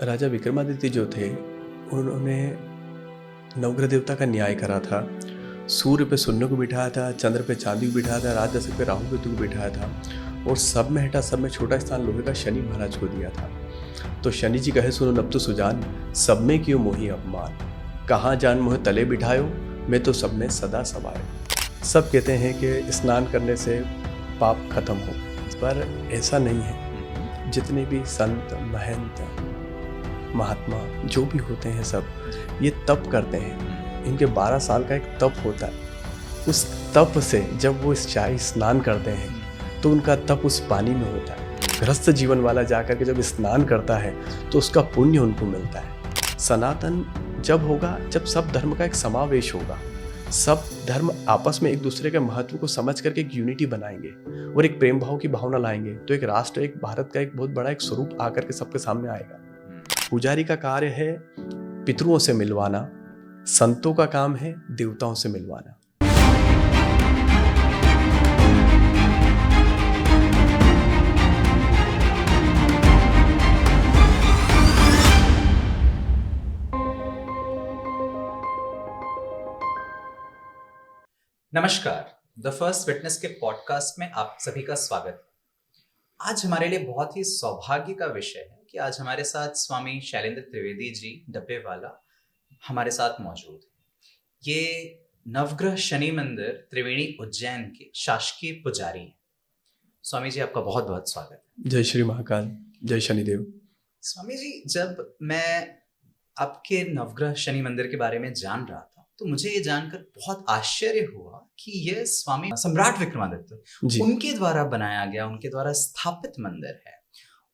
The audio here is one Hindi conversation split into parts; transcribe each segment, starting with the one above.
राजा विक्रमादित्य जो थे उन्होंने नवग्रह देवता का न्याय करा था। सूर्य पे शून्य को बिठाया था, चंद्र पे चांदी को बिठाया था, राज दशक पे राहु केतु को बिठाया था और सब में हटा सब में छोटा स्थान लोहे का शनि महाराज को दिया था। तो शनि जी कहे सुनो नब तो सुजान, सब में क्यों मोही अपमान, कहाँ जान मोहे तले बिठायो, मैं तो सब में सदा समायो। सब कहते हैं कि स्नान करने से पाप खत्म हो, पर ऐसा नहीं है। जितने भी संत महंत महात्मा जो भी होते हैं सब ये तप करते हैं। इनके 12 साल का एक तप होता है। उस तप से जब वो चाय स्नान करते हैं तो उनका तप उस पानी में होता है। गृहस्थ जीवन वाला जाकर के जब स्नान करता है तो उसका पुण्य उनको मिलता है। सनातन जब होगा जब सब धर्म का एक समावेश होगा, सब धर्म आपस में एक दूसरे के महत्व को समझ करके एक यूनिटी बनाएंगे और एक प्रेम भाव की भावना लाएंगे तो एक राष्ट्र, एक भारत का एक बहुत बड़ा एक स्वरूप आकर के सबके सामने आएगा। पुजारी का कार्य है पितरों से मिलवाना, संतों का काम है देवताओं से मिलवाना। नमस्कार, द फर्स्ट विटनेस के पॉडकास्ट में आप सभी का स्वागत है। आज हमारे लिए बहुत ही सौभाग्य का विषय है कि आज हमारे साथ स्वामी शैलेंद्र त्रिवेदी जी डब्बेवाला हमारे साथ मौजूद हैं। ये नवग्रह शनि मंदिर त्रिवेणी उज्जैन के शासकीय पुजारी हैं। स्वामी जी, आपका बहुत बहुत स्वागत है। जय श्री महाकाल, जय शनिदेव। स्वामी जी, जब मैं आपके नवग्रह शनि मंदिर के बारे में जान रहा था तो मुझे ये जानकर बहुत आश्चर्य हुआ कि यह स्वामी सम्राट विक्रमादित्य उनके द्वारा बनाया गया, उनके द्वारा स्थापित मंदिर है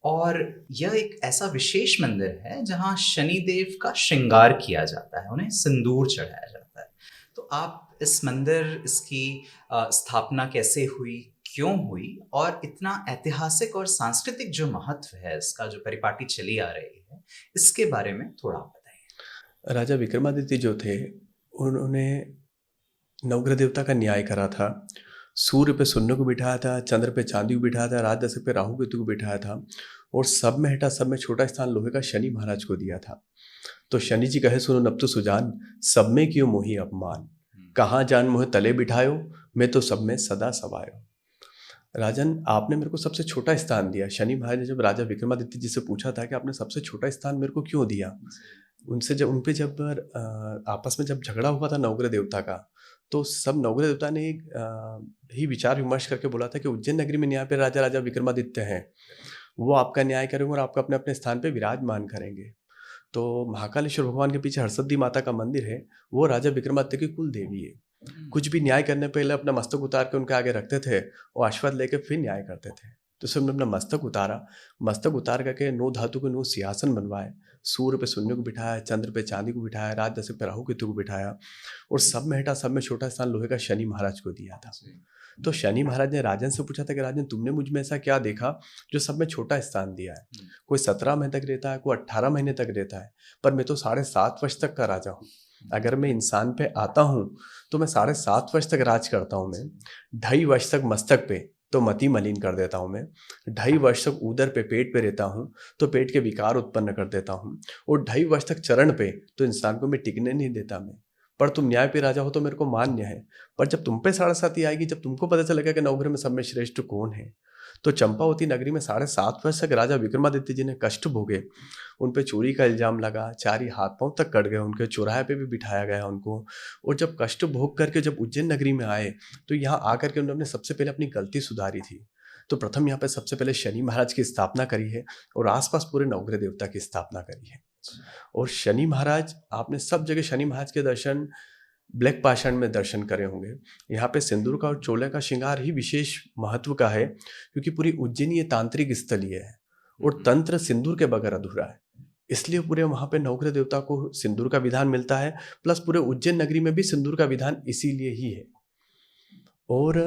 और यह एक ऐसा विशेष मंदिर है जहां शनिदेव का श्रृंगार किया जाता है, उन्हें सिंदूर चढ़ाया जाता है। तो आप इस मंदिर, इसकी स्थापना कैसे हुई, क्यों हुई और इतना ऐतिहासिक और सांस्कृतिक जो महत्व है इसका, जो परिपाटी चली आ रही है, इसके बारे में थोड़ा आप बताइए। राजा विक्रमादित्य जो थे उन्होंने नवग्रह देवता का न्याय करा था। सूर्य पे शून्य को बिठाया था, चंद्र पे चांदी को बिठाया था, राज दशक पे राहु केतु को बिठाया था और सब में हटा सब में छोटा स्थान लोहे का शनि महाराज को दिया था। तो शनि जी कहे सुनो नब तो सुजान, सब में क्यों मोही अपमान, कहाँ जान मोहे तले बिठायो, मैं तो सब में सदा समायो। राजन, आपने मेरे को सबसे छोटा स्थान दिया। शनि महाराज ने जब राजा विक्रमादित्य जी से पूछा था कि आपने सबसे छोटा स्थान मेरे को क्यों दिया, उनसे जब उन पे जब आपस में जब झगड़ा हुआ था नवग्रह देवता का, तो सब नवग्रह देवता ने ही विचार विमर्श करके बोला था कि उज्जैन नगरी में यहाँ पे राजा विक्रमादित्य हैं, वो आपका न्याय करेंगे और आपको अपने अपने स्थान पे विराजमान करेंगे। तो महाकालेश्वर भगवान के पीछे हरसद्दी माता का मंदिर है, वो राजा विक्रमादित्य की कुल देवी है। कुछ भी न्याय करने पहले अपना मस्तक उतार के उनके आगे रखते थे और आशीर्वाद लेके फिर न्याय करते थे। तो सबने अपना मस्तक उतारा, मस्तक उतार करके 9 धातु के 9 सिंहासन बनवाए, सूर्य पे शून्य को बिठाया, चंद्र पे चांदी को बिठाया, राज दशक पे राहु केतु को बिठाया और सब में हटा सब में छोटा स्थान लोहे का शनि महाराज को दिया था। तो शनि महाराज ने राजन से पूछा था कि राजन, तुमने मुझ में ऐसा क्या देखा जो सब में छोटा स्थान दिया है। कोई 17 महीने तक रहता है, कोई 18 महीने तक रहता है, पर मैं तो 7.5 वर्ष तक का राजा हूँ। अगर मैं इंसान पे आता हूँ तो मैं 7.5 वर्ष तक राज करता हूँ। मैं 2.5 वर्ष तक मस्तक पे तो मति मलिन कर देता हूँ। मैं 2.5 वर्ष तक उदर पे, पेट पे रहता हूँ तो पेट के विकार उत्पन्न कर देता हूँ और 2.5 वर्ष तक चरण पे तो इंसान को मैं टिकने नहीं देता। मैं पर तुम न्याय पे राजा हो तो मेरे को मान्य है, पर जब तुम पे 7.5 आएगी, जब तुमको पता चलेगा कि नवग्रह में सब में श्रेष्ठ कौन है। तो चंपावती नगरी में 7.5 वर्ष तक राजा विक्रमादित्य जी ने कष्ट भोगे। उन पे चोरी का इल्जाम लगा, 4 ही हाथ पांव तक कट गए, उनके चौराहे पे भी बिठाया गया उनको। और जब कष्ट भोग करके जब उज्जैन नगरी में आए तो यहाँ आकर के उन्होंने सबसे पहले अपनी गलती सुधारी थी। तो प्रथम यहाँ पे सबसे पहले शनि महाराज की स्थापना करी है और आसपास पूरे नवग्रह देवता की स्थापना करी है। और शनि महाराज, आपने सब जगह शनि महाराज के दर्शन ब्लैक पाषाण में दर्शन करे होंगे। यहाँ पे सिंदूर का और चोले का श्रृंगार ही विशेष महत्व का है, क्योंकि पूरी उज्जैन ये तांत्रिक स्थलीय है और तंत्र सिंदूर के बगैर अधूरा है। इसलिए पूरे वहाँ पे नवग्रह देवता को सिंदूर का विधान मिलता है, प्लस पूरे उज्जैन नगरी में भी सिंदूर का विधान इसीलिए ही है। और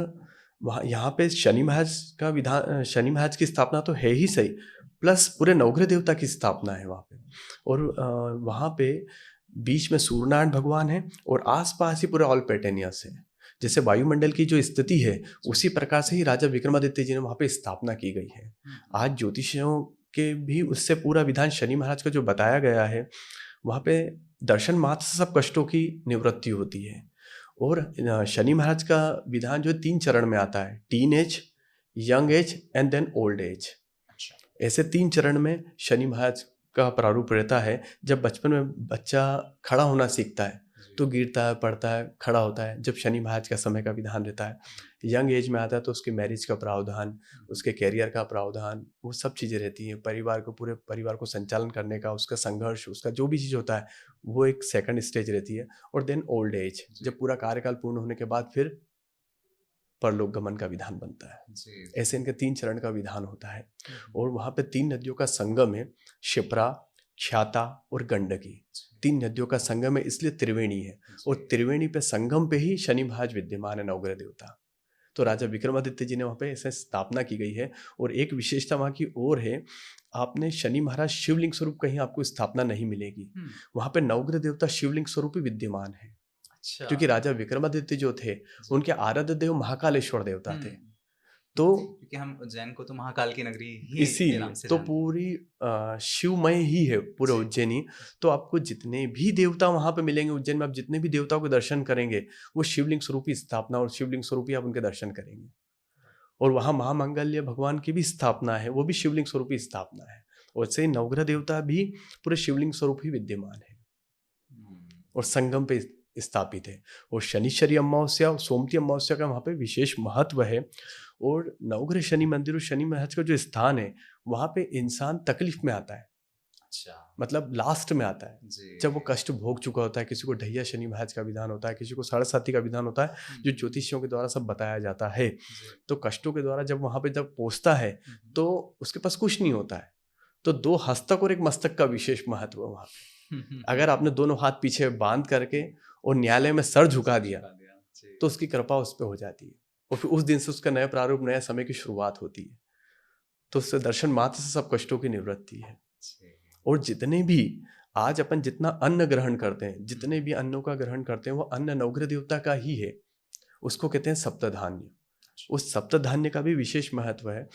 वहाँ यहाँ पे शनि महाराज की स्थापना तो है ही सही, प्लस पूरे नवग्रह देवता की स्थापना है वहाँ पे। और वहाँ पे बीच में सूर्यनारायण भगवान है और आसपास ही पूरे ऑल पेटेनियस है। जैसे वायुमंडल की जो स्थिति है उसी प्रकार से ही राजा विक्रमादित्य जी ने वहाँ पे स्थापना की गई है। आज ज्योतिषियों के भी उससे पूरा विधान शनि महाराज का जो बताया गया है, वहाँ पे दर्शन मात्र से सब कष्टों की निवृत्ति होती है। और शनि महाराज का विधान जो 3 चरण में आता है, teen age, young age and then old age. अच्छा। ऐसे 3 चरण में शनि महाराज का प्रारूप रहता है। जब बचपन में बच्चा खड़ा होना सीखता है तो गिरता है, पड़ता है, खड़ा होता है, जब शनि महाराज का समय का विधान रहता है। यंग एज में आता है तो उसके मैरिज का प्रावधान, उसके कैरियर का प्रावधान, वो सब चीज़ें रहती हैं। परिवार को, पूरे परिवार को संचालन करने का उसका संघर्ष, उसका जो भी चीज़ होता है वो एक सेकंड स्टेज रहती है। और देन ओल्ड एज, जब पूरा कार्यकाल पूर्ण होने के बाद फिर परलोक गमन का विधान बनता है। ऐसे इनके 3 चरण का विधान होता है। और वहाँ पे 3 नदियों का संगम है, क्षिप्रा, ख्याता और गंडकी। 3 नदियों का संगम है, इसलिए त्रिवेणी है। और त्रिवेणी पे संगम पे ही शनि महाराज विद्यमान है, नवग्रह देवता। तो राजा विक्रमादित्य जी ने वहाँ पे ऐसे स्थापना की गई है। और एक विशेषता वहाँ की और है, आपने शनि महाराज शिवलिंग स्वरूप कहीं आपको स्थापना नहीं मिलेगी। वहाँ पे नवग्रह देवता शिवलिंग स्वरूप ही विद्यमान है। अच्छा। क्योंकि राजा विक्रमादित्य जो थे उनके आराध्य देव महाकालेश्वर देवता थे। तो क्योंकि हम उज्जैन को तो महाकाल की नगरी ही के नाम से तो जानते पूरी शिवमय ही है पूरा उज्जैनी। तो आपको जितने भी देवता वहां पे मिलेंगे उज्जैन में, आप जितने भी देवताओं के दर्शन करेंगे वो शिवलिंग स्वरूप ही स्थापना और शिवलिंग स्वरूप ही आप उनके दर्शन करेंगे। और वहाँ महामंगल्य भगवान की भी स्थापना है, वो भी शिवलिंग स्वरूप ही स्थापना है। और वैसे ही नवग्रह देवता भी पूरे शिवलिंग स्वरूप ही विद्यमान है और संगम पे स्थापित है। और शनिश्चरी अमावस्या और सोमती अमावस्या का वहाँ पे विशेष महत्व है। और नवग्रह शनि मंदिर और शनि महाराज का जो स्थान है वहाँ पे इंसान तकलीफ में आता है। अच्छा। मतलब लास्ट में आता है, जब वो कष्ट भोग चुका होता है। किसी को ढैया शनि महाराज का विधान होता है, किसी को साढ़े साथी का विधान होता है, जो ज्योतिषियों के द्वारा सब बताया जाता है। तो कष्टों के द्वारा जब वहाँ पे जब पहुँचता है तो उसके पास कुछ नहीं होता है। तो 2 हस्तक और 1 मस्तक का विशेष महत्व है वहाँ पे। अगर आपने दोनों हाथ पीछे बांध करके और न्यायालय में सर झुका दिया तो उसकी कृपा उस पर हो जाती है। और फिर उस दिन से उसका नया प्रारूप, नया समय की शुरुआत होती है। तो उससे दर्शन मात्र से सब कष्टों की निवृत्ति है। और जितने भी आज अपन जितना अन्न ग्रहण करते हैं, जितने भी अन्नों का ग्रहण करते हैं, वो अन्न नवग्रह देवता का ही है। उसको कहते हैं सप्तधान्य। उस सप्तधान्य का भी विशेष महत्व है।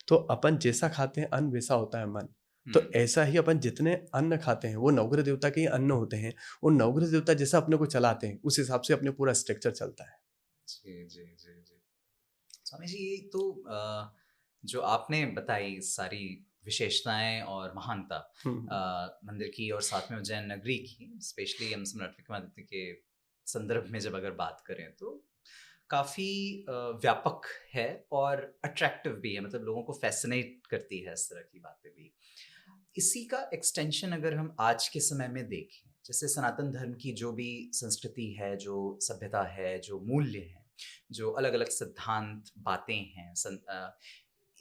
तो अपन जैसा खाते हैं अन्न वैसा होता है मन। तो ऐसा ही अपन जितने अन्न खाते हैं वो नवग्रह देवता के ही अन्न होते हैं। और नवग्रह देवता जैसा अपने को चलाते हैं उस हिसाब से अपने पूरा स्ट्रक्चर चलता है। जी जी जी जी। स्वामी जी, ये तो जो आपने बताई सारी विशेषताएं और महानता मंदिर की और साथ में उज्जैन नगरी की, स्पेशली हम सम्राट विक्रमादित्य के संदर्भ में जब अगर बात करें तो काफ़ी व्यापक है और अट्रैक्टिव भी है। मतलब लोगों को फैसिनेट करती है इस तरह की बातें भी। इसी का एक्सटेंशन अगर हम आज के समय में देखें, जैसे सनातन धर्म की जो भी संस्कृति है, जो सभ्यता है, जो मूल्य हैं, जो अलग अलग सिद्धांत बातें हैं,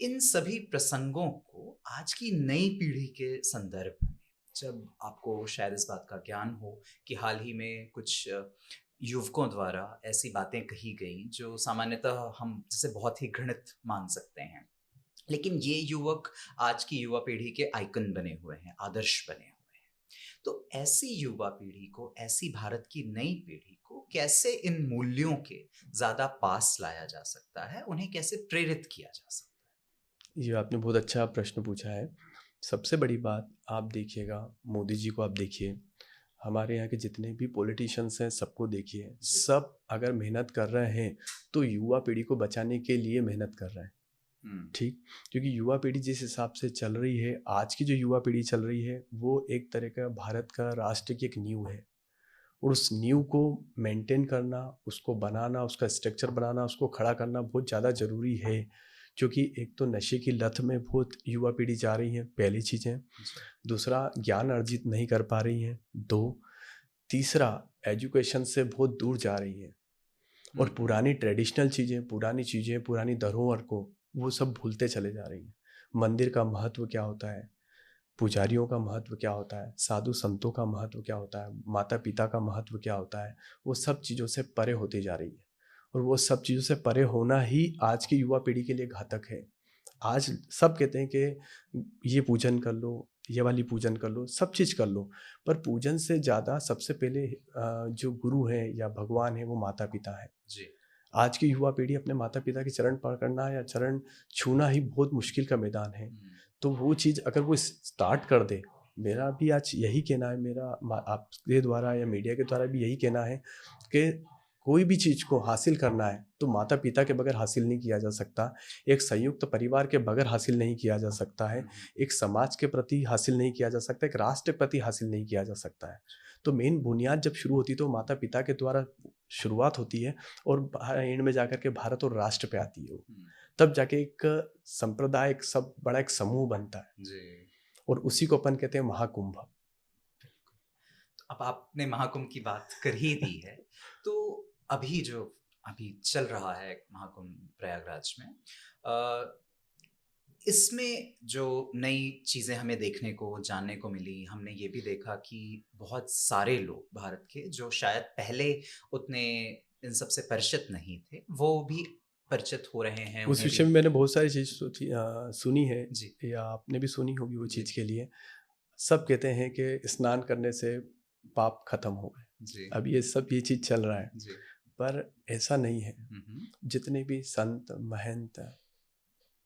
इन सभी प्रसंगों को आज की नई पीढ़ी के संदर्भ में, जब आपको शायद इस बात का ज्ञान हो कि हाल ही में कुछ युवकों द्वारा ऐसी बातें कही गई जो सामान्यतः हम जैसे बहुत ही घृणित मान सकते हैं, लेकिन ये युवक आज की युवा पीढ़ी के आइकन बने हुए हैं, आदर्श बने हुए हैं। तो ऐसी युवा पीढ़ी को, ऐसी भारत की नई पीढ़ी को कैसे इन मूल्यों के ज्यादा पास लाया जा सकता है, उन्हें कैसे प्रेरित किया जा सकता है? ये आपने बहुत अच्छा प्रश्न पूछा है। सबसे बड़ी बात आप देखिएगा, मोदी जी को आप देखिए, हमारे यहाँ के जितने भी पॉलिटिशियंस हैं सबको देखिए, सब अगर मेहनत कर रहे हैं तो युवा पीढ़ी को बचाने के लिए मेहनत कर रहे हैं। ठीक, क्योंकि युवा पीढ़ी जिस हिसाब से चल रही है, आज की जो युवा पीढ़ी चल रही है वो एक तरह का भारत का राष्ट्र की एक नींव है। और उस नींव को मेंटेन करना, उसको बनाना, उसका स्ट्रक्चर बनाना, उसको खड़ा करना बहुत ज़्यादा ज़रूरी है। क्योंकि एक तो नशे की लत में बहुत युवा पीढ़ी जा रही है, पहली चीज़ें। दूसरा, ज्ञान अर्जित नहीं कर पा रही हैं। 2, तीसरा, एजुकेशन से बहुत दूर जा रही है। और पुरानी ट्रेडिशनल चीज़ें, पुरानी धरोहर को वो सब भूलते चले जा रही हैं। मंदिर का महत्व क्या होता है, पुजारियों का महत्व क्या होता है, साधु संतों का महत्व क्या होता है, माता पिता का महत्व क्या होता है, वो सब चीज़ों से परे होती जा रही है। और वो सब चीज़ों से परे होना ही आज की युवा पीढ़ी के लिए घातक है। आज सब कहते हैं कि ये पूजन कर लो, ये वाली पूजन कर लो, सब चीज़ कर लो, पर पूजन से ज़्यादा सबसे पहले जो गुरु हैं या भगवान है वो माता पिता है। जी। आज की युवा पीढ़ी अपने माता पिता के चरण पकड़ना या चरण छूना ही बहुत मुश्किल का मैदान है। तो वो चीज़ अगर वो स्टार्ट कर दे, मेरा भी आज यही कहना है, आपके द्वारा या मीडिया के द्वारा भी यही कहना है कि कोई भी चीज़ को हासिल करना है तो माता पिता के बगैर हासिल नहीं किया जा सकता, एक संयुक्त परिवार के बगैर हासिल नहीं किया जा सकता है, एक समाज के प्रति हासिल नहीं किया जा सकता, एक राष्ट्र के प्रति हासिल नहीं किया जा सकता है। तो मेन बुनियाद जब शुरू होती है तो माता पिता के द्वारा शुरुआत होती है, और एंड में जाकर के भारत और राष्ट्र पे आती है वो। तब जाके एक संप्रदाय, एक सब बड़ा एक समूह बनता है जी। और उसी को अपन कहते हैं महाकुंभ। तो अब आपने महाकुंभ की बात कर ही दी है, तो अभी चल रहा है महाकुंभ प्रयागराज में, इसमें जो नई चीज़ें हमें देखने को जानने को मिली, हमने ये भी देखा कि बहुत सारे लोग भारत के जो शायद पहले उतने इन सब से परिचित नहीं थे, वो भी परिचित हो रहे हैं, उस उन्हें विषय भी। में मैंने बहुत सारी चीज़ सुनी है, जी। या आपने भी सुनी होगी वो जी। चीज़ के लिए। सब कहते हैं कि स्नान करने से पाप खत्म हो गए। जी। अब ये चीज़ चल रहा है, जी। पर ऐसा नहीं है। हम्म। जितने भी संत, महंत,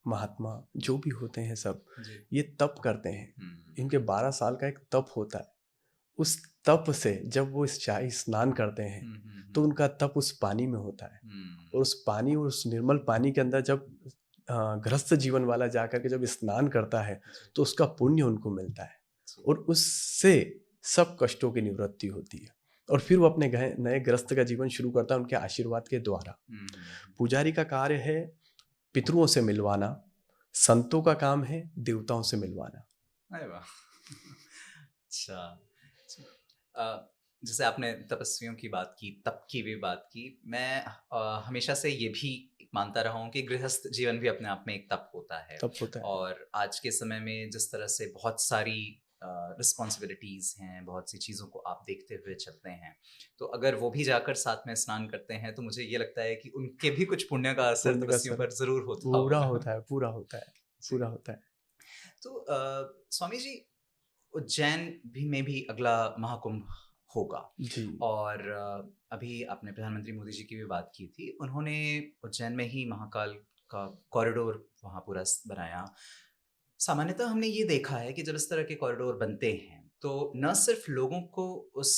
महात्मा जो भी होते हैं सब, जी। ये तप करते हैं। हम्म। इनके 12 साल का एक तप होता है। उस तप से जब वो शाही स्नान करते हैं तो उनका तप उस पानी में होता है, और उस पानी और उस निर्मल पानी के अंदर जब गृहस्थ जीवन वाला जाकर के जब स्नान करता है तो उसका पुण्य उनको मिलता है, और उससे सब कष्टों की निवृत्ति होती है, और फिर वो अपने नए गृहस्थ का जीवन शुरू करता है उनके आशीर्वाद के द्वारा। पुजारी का कार्य है पितरों से मिलवाना, संतों का काम है देवताओं से मिलवाना। अरे वाह! अच्छा। जैसे आपने तपस्वियों की बात की, तप की भी बात की, मैं हमेशा से ये भी मानता रहा हूँ कि गृहस्थ जीवन भी अपने आप में एक तप होता है। तप होता है। और आज के समय में जिस तरह से बहुत सारी रिस्पॉन्सिबिलिटीज़ हैं, बहुत सी चीज़ों को आप देखते हुए चलते हैं, तो अगर वो भी जाकर साथ में स्नान करते हैं, तो मुझे ये लगता है कि उनके भी कुछ पुण्य का असर पुण्य का तपस्वियों असर पर ज़रूर होता पूरा होगा। होता है, पूरा होता है, जी। पूरा होता है। तो स्वामी जी, उज्जैन भी में भी अगला महाकुंभ होगा, जी। और अभी आपने प्रधानमंत्री मोदी जी की भी बात की थी, उन्होंने उज्जैन में ही महाकाल का कॉरिडोर वहाँ पूरा बनाया। सामान्यतः हमने ये देखा है कि जब इस तरह के कॉरिडोर बनते हैं तो न सिर्फ लोगों को उस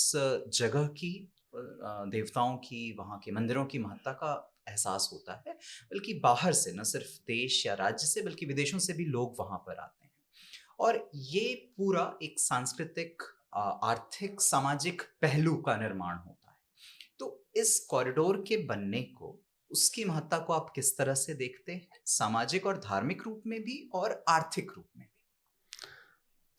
जगह की, देवताओं की, वहाँ के मंदिरों की महत्ता का एहसास होता है, बल्कि बाहर से, न सिर्फ देश या राज्य से, बल्कि विदेशों से भी लोग वहाँ पर आते हैं। और ये पूरा एक सांस्कृतिक, आर्थिक, सामाजिक पहलू का निर्माण होता है। तो इस कॉरिडोर के बनने को, उसकी महत्ता को आप किस तरह से देखते हैं? सामाजिक और धार्मिक रूप में भी और आर्थिक रूप में भी?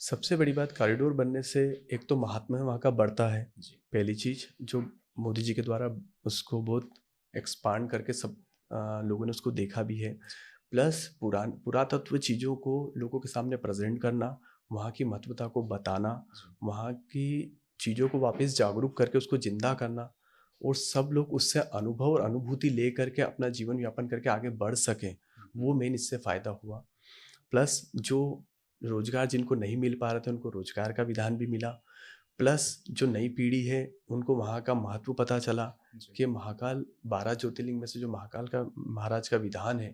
सबसे बड़ी बात कॉरिडोर बनने से एक तो महात्मा वहाँ का बढ़ता है। जी। पहली चीज़ जो मोदी जी के द्वारा उसको बहुत एक्सपांड करके सब लोगों ने उसको देखा भी है। प्लस पुरातत्व चीज़ों को लोगों के सामने प्रेजेंट करना, वहाँ की महत्वता को बताना, जी। वहाँ की चीज़ों को वापस जागरूक करके उसको जिंदा करना, और सब लोग उससे अनुभव और अनुभूति ले करके अपना जीवन यापन करके आगे बढ़ सकें, वो मेन इससे फ़ायदा हुआ। प्लस जो रोजगार जिनको नहीं मिल पा रहे थे उनको रोजगार का विधान भी मिला। प्लस जो नई पीढ़ी है उनको वहाँ का महत्व पता चला जी। कि महाकाल 12 ज्योतिर्लिंग में से जो महाकाल का महाराज का विधान है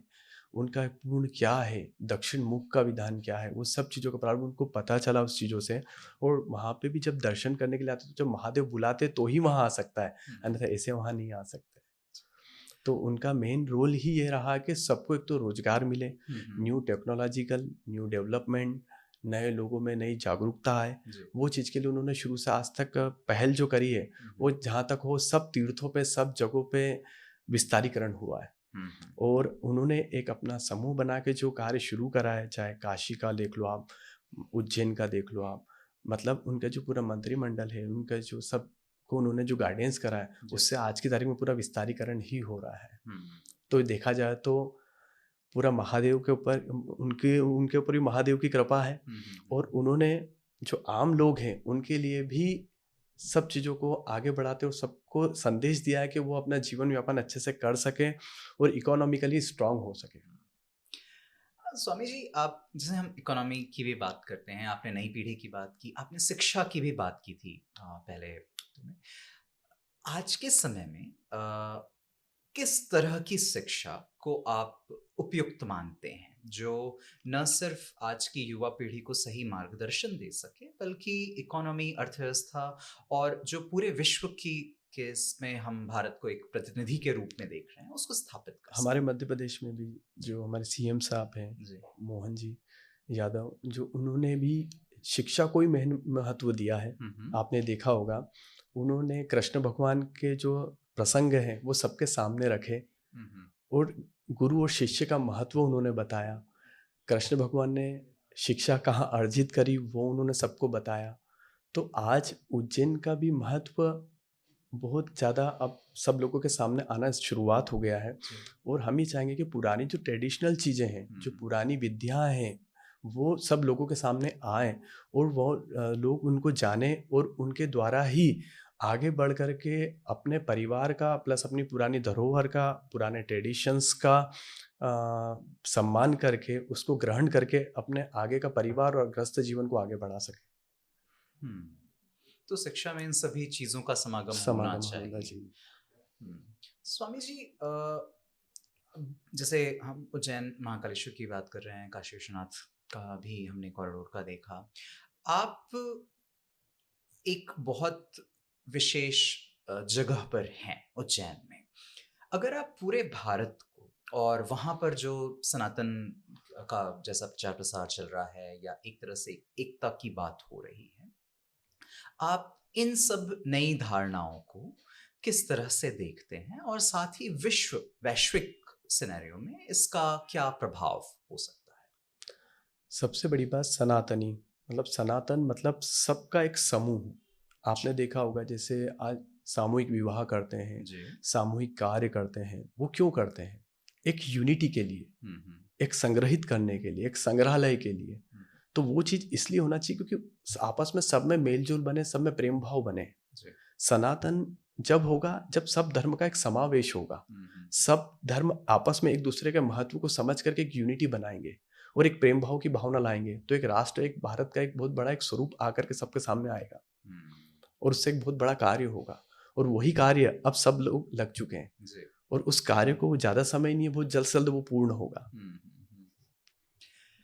उनका पूर्ण क्या है, दक्षिण मुख का विधान क्या है, वो सब चीज़ों का प्रारंभ उनको पता चला उस चीज़ों से। और वहाँ पे भी जब दर्शन करने के लिए आते तो जब महादेव बुलाते तो ही वहाँ आ सकता है, अन्यथा ऐसे वहाँ नहीं आ सकते। तो उनका मेन रोल ही ये रहा कि सबको एक तो रोजगार मिले, न्यू टेक्नोलॉजिकल, न्यू डेवलपमेंट, नए लोगों में नई जागरूकता आए। वो चीज़ के लिए उन्होंने शुरू से आज तक पहल जो करी है वो जहाँ तक हो सब तीर्थों पे, सब जगहों पे विस्तारीकरण हुआ है। और उन्होंने एक अपना समूह बना के जो कार्य शुरू करा है, चाहे काशी का देख लो आप, उज्जैन का देख लो आप, मतलब उनका जो पूरा मंत्रिमंडल है, उनका जो सब को उन्होंने जो गाइडेंस करा है उससे आज की तारीख में पूरा विस्तारीकरण ही हो रहा है। तो देखा जाए तो पूरा महादेव के ऊपर, उनके उनके ऊपर भी महादेव की कृपा है, और उन्होंने जो आम लोग हैं उनके लिए भी सब चीज़ों को आगे बढ़ाते और सबको संदेश दिया है कि वो अपना जीवन यापन अच्छे से कर सकें और इकोनॉमिकली स्ट्रांग हो सके। स्वामी जी, आप, जैसे हम इकोनॉमी की भी बात करते हैं, आपने नई पीढ़ी की बात की, आपने शिक्षा की भी बात की थी पहले में। आज के समय में किस तरह की शिक्षा को आप उपयुक्त मानते हैं? जो न सिर्फ आज की युवा पीढ़ी को सही मार्गदर्शन दे सके, बल्कि इकोनॉमी, अर्थव्यवस्था और जो पूरे विश्व की के इसमें हम भारत को एक प्रतिनिधि के रूप में देख रहे हैं, उसको स्थापित कर सके। हमारे मध्य प्रदेश में भी जो हमारे सीएम साहब हैं, जी। मोहन जी यादव, जो उन्होंने भी शिक्षा को ही महत्व दिया है। आपने देखा होगा, उन्होंने कृष्ण भगवान के जो प्रसंग हैं वो सबके सामने रखे और गुरु और शिष्य का महत्व उन्होंने बताया। कृष्ण भगवान ने शिक्षा कहाँ अर्जित करी वो उन्होंने सबको बताया। तो आज उज्जैन का भी महत्व बहुत ज़्यादा अब सब लोगों के सामने आना शुरुआत हो गया है। और हम ही चाहेंगे कि पुरानी जो ट्रेडिशनल चीज़ें हैं, जो पुरानी विद्याएं हैं, वो सब लोगों के सामने आए और वो लोग उनको जाने और उनके द्वारा ही आगे बढ़ कर के अपने परिवार का प्लस अपनी पुरानी धरोहर का, पुराने ट्रेडिशंस का सम्मान करके उसको ग्रहण करके अपने आगे का परिवार और गृहस्थ जीवन को आगे बढ़ा सके। तो शिक्षा में इन सभी चीज़ों का समागम होना चाहिए। स्वामी जी, जैसे हम उज्जैन महाकालेश्वर की बात कर रहे हैं, काशी विश्वनाथ का भी हमने कॉरिडोर का देखा। आप एक बहुत विशेष जगह पर हैं उज्जैन में। अगर आप पूरे भारत को और वहाँ पर जो सनातन का जैसा प्रचार प्रसार चल रहा है या एक तरह से एकता की बात हो रही है, आप इन सब नई धारणाओं को किस तरह से देखते हैं और साथ ही वैश्विक सिनेरियो में इसका क्या प्रभाव हो सकता है? सबसे बड़ी बात सनातनी, मतलब सनातन मतलब सबका एक समूह। आपने देखा होगा जैसे आज सामूहिक विवाह करते हैं, सामूहिक कार्य करते हैं, वो क्यों करते हैं? एक यूनिटी के लिए, एक संग्रहित करने के लिए, एक संग्रहालय के लिए। तो वो चीज़ इसलिए होना चाहिए क्योंकि आपस में सब में मेलजोल बने, सब में प्रेम भाव बने। सनातन जब होगा जब सब धर्म का एक समावेश होगा, सब धर्म आपस में एक दूसरे के महत्व को समझ करके एक यूनिटी बनाएंगे और एक प्रेम भाव की भावना लाएंगे, तो एक राष्ट्र, एक भारत का एक बहुत बड़ा एक स्वरूप आकर के सबके सामने आएगा और उससे एक बहुत बड़ा कार्य होगा। और वही कार्य अब सब लोग लग चुके हैं और उस कार्य को ज़्यादा समय नहीं है, बहुत जल्द से जल्द वो पूर्ण होगा।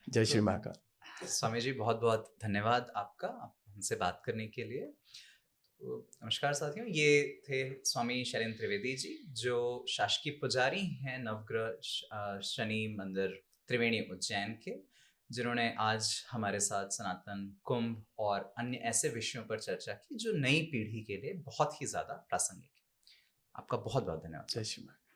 जय श्री महाकाल। स्वामी जी, बहुत बहुत धन्यवाद आपका हमसे बात करने के लिए। नमस्कार साथियों, ये थे स्वामी शैलेंद्र त्रिवेदी जी, जो शासकीय पुजारी हैं नवग्रह शनि मंदिर त्रिवेणी उज्जैन के, जिन्होंने आज हमारे साथ सनातन, कुंभ और अन्य ऐसे विषयों पर चर्चा की जो नई पीढ़ी के लिए बहुत ही ज़्यादा प्रासंगिक है। आपका बहुत बहुत धन्यवाद। जय श्री महाकाल।